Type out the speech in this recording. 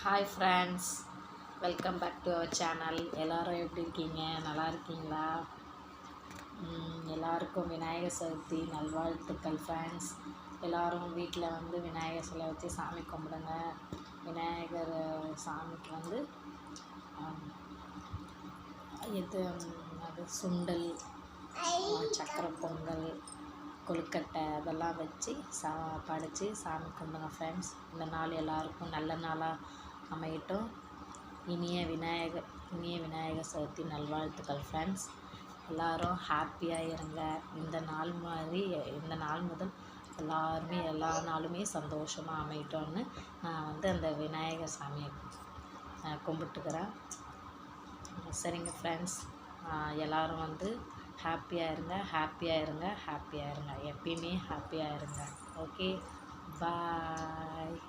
Hi friends, welcome back to our channel. எல்லோரும் எப்படி இருக்கீங்க? நல்லா இருக்கீங்களா? எல்லாருக்கும் விநாயகர் சதுர்த்தி நல்வாழ்த்துக்கள் ஃப்ரெண்ட்ஸ். எல்லோரும் வீட்டில் வந்து விநாயகர் சிலை வச்சு சாமி கும்பிடுங்க. விநாயகர் சாமிக்கு வந்து அது சுண்டல், சக்கரை பொங்கல், கொழுக்கட்டை அதெல்லாம் வச்சு படைச்சி சாமி கும்பிடுங்க ஃப்ரெண்ட்ஸ். இந்த நாள் எல்லாருக்கும் நல்ல நாளாக அமையட்டும். இனிய விநாயகர் சதுர்த்தி நல்வாழ்த்துக்கள் ஃப்ரெண்ட்ஸ். எல்லோரும் ஹாப்பியாக இருங்க. இந்த நாள் முதல் எல்லாருமே எல்லா நாளுமே சந்தோஷமாக அமையட்டும்னு நான் வந்து அந்த விநாயகர் சாமியை கும்பிட்டுக்கிறேன். சரிங்க ஃப்ரெண்ட்ஸ், எல்லோரும் வந்து ஹாப்பியாக இருங்க. எப்பயுமே ஹாப்பியாக இருங்க. ஓகே, பாய்.